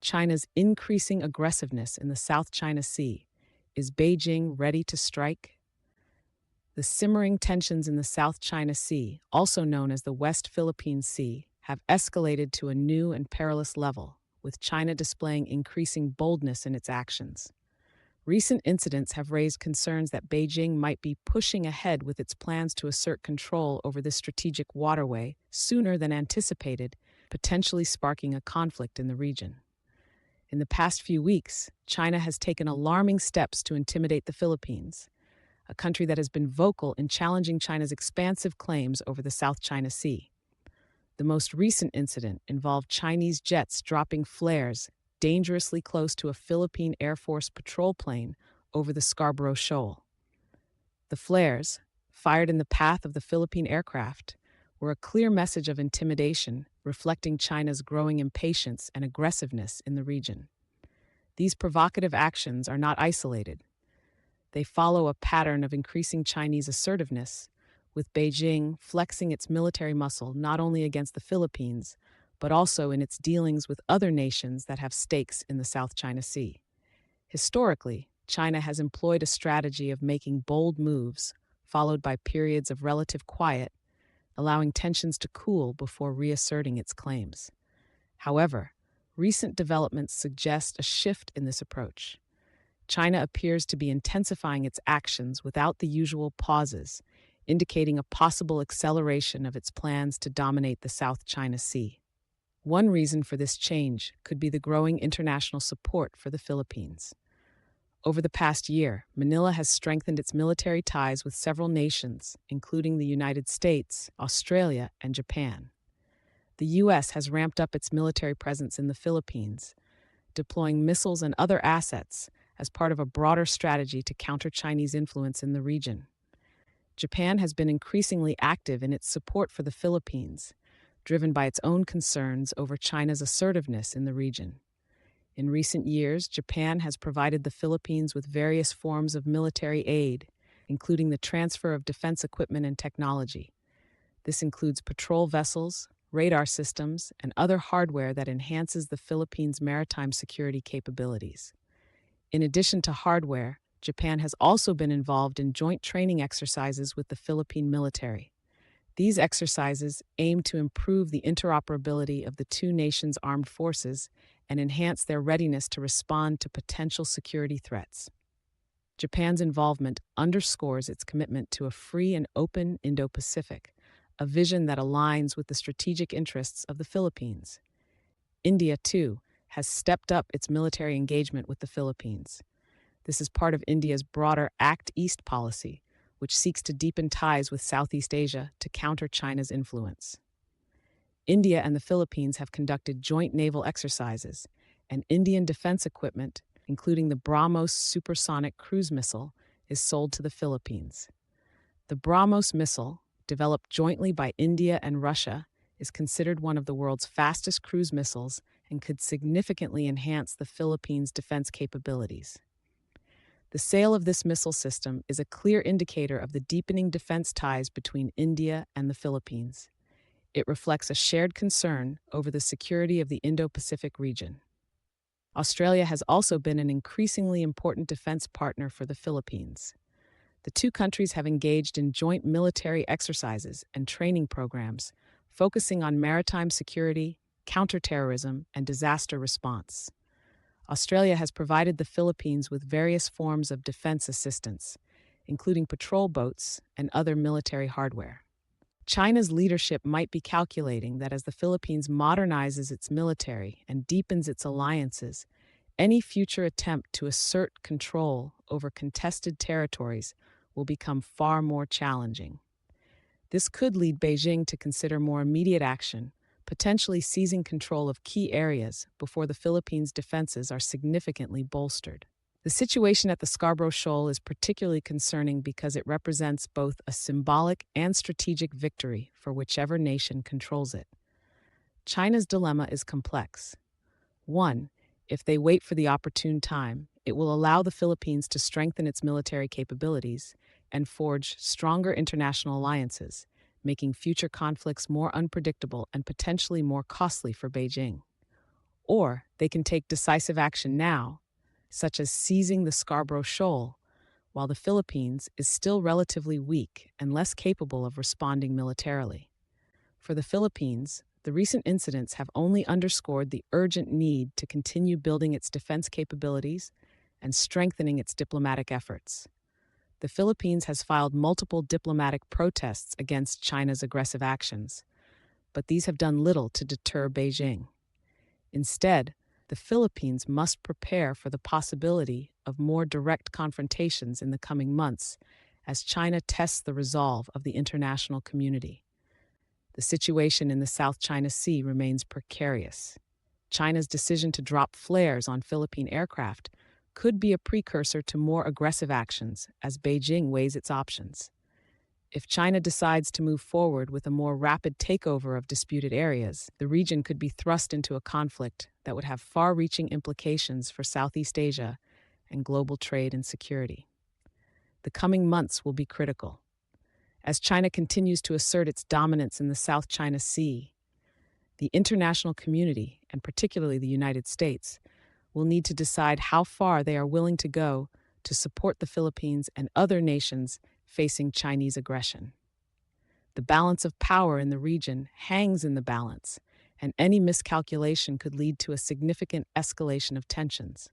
China's increasing aggressiveness in the South China Sea. Is Beijing ready to strike? The simmering tensions in the South China Sea, also known as the West Philippine Sea, have escalated to a new and perilous level, with China displaying increasing boldness in its actions. Recent incidents have raised concerns that Beijing might be pushing ahead with its plans to assert control over this strategic waterway sooner than anticipated, potentially sparking a conflict in the region. In the past few weeks, China has taken alarming steps to intimidate the Philippines, a country that has been vocal in challenging China's expansive claims over the South China Sea. The most recent incident involved Chinese jets dropping flares dangerously close to a Philippine Air Force patrol plane over the Scarborough Shoal. The flares, fired in the path of the Philippine aircraft, were a clear message of intimidation, reflecting China's growing impatience and aggressiveness in the region. These provocative actions are not isolated. They follow a pattern of increasing Chinese assertiveness, with Beijing flexing its military muscle not only against the Philippines, but also in its dealings with other nations that have stakes in the South China Sea. Historically, China has employed a strategy of making bold moves, followed by periods of relative quiet, allowing tensions to cool before reasserting its claims. However, recent developments suggest a shift in this approach. China appears to be intensifying its actions without the usual pauses, indicating a possible acceleration of its plans to dominate the South China Sea. One reason for this change could be the growing international support for the Philippines. Over the past year, Manila has strengthened its military ties with several nations, including the United States, Australia, and Japan. The U.S. has ramped up its military presence in the Philippines, deploying missiles and other assets as part of a broader strategy to counter Chinese influence in the region. Japan has been increasingly active in its support for the Philippines, driven by its own concerns over China's assertiveness in the region. In recent years, Japan has provided the Philippines with various forms of military aid, including the transfer of defense equipment and technology. This includes patrol vessels, radar systems, and other hardware that enhances the Philippines' maritime security capabilities. In addition to hardware, Japan has also been involved in joint training exercises with the Philippine military. These exercises aim to improve the interoperability of the two nations' armed forces and enhance their readiness to respond to potential security threats. Japan's involvement underscores its commitment to a free and open Indo-Pacific, a vision that aligns with the strategic interests of the Philippines. India, too, has stepped up its military engagement with the Philippines. This is part of India's broader Act East policy, which seeks to deepen ties with Southeast Asia to counter China's influence. India and the Philippines have conducted joint naval exercises, and Indian defense equipment, including the BrahMos supersonic cruise missile, is sold to the Philippines. The BrahMos missile, developed jointly by India and Russia, is considered one of the world's fastest cruise missiles and could significantly enhance the Philippines' defense capabilities. The sale of this missile system is a clear indicator of the deepening defense ties between India and the Philippines. It reflects a shared concern over the security of the Indo-Pacific region. Australia has also been an increasingly important defense partner for the Philippines. The two countries have engaged in joint military exercises and training programs, focusing on maritime security, counterterrorism, and disaster response. Australia has provided the Philippines with various forms of defense assistance, including patrol boats and other military hardware. China's leadership might be calculating that as the Philippines modernizes its military and deepens its alliances, any future attempt to assert control over contested territories will become far more challenging. This could lead Beijing to consider more immediate action, potentially seizing control of key areas before the Philippines' defenses are significantly bolstered. The situation at the Scarborough Shoal is particularly concerning because it represents both a symbolic and strategic victory for whichever nation controls it. China's dilemma is complex. 1. If they wait for the opportune time, it will allow the Philippines to strengthen its military capabilities and forge stronger international alliances, making future conflicts more unpredictable and potentially more costly for Beijing. Or they can take decisive action now, such as seizing the Scarborough Shoal, while the Philippines is still relatively weak and less capable of responding militarily. For the Philippines, the recent incidents have only underscored the urgent need to continue building its defense capabilities and strengthening its diplomatic efforts. The Philippines has filed multiple diplomatic protests against China's aggressive actions, but these have done little to deter Beijing. Instead, the Philippines must prepare for the possibility of more direct confrontations in the coming months as China tests the resolve of the international community. The situation in the South China Sea remains precarious. China's decision to drop flares on Philippine aircraft could be a precursor to more aggressive actions as Beijing weighs its options. If China decides to move forward with a more rapid takeover of disputed areas, the region could be thrust into a conflict that would have far-reaching implications for Southeast Asia and global trade and security. The coming months will be critical. As China continues to assert its dominance in the South China Sea, the international community, and particularly the United States, will need to decide how far they are willing to go to support the Philippines and other nations facing Chinese aggression. The balance of power in the region hangs in the balance, and any miscalculation could lead to a significant escalation of tensions.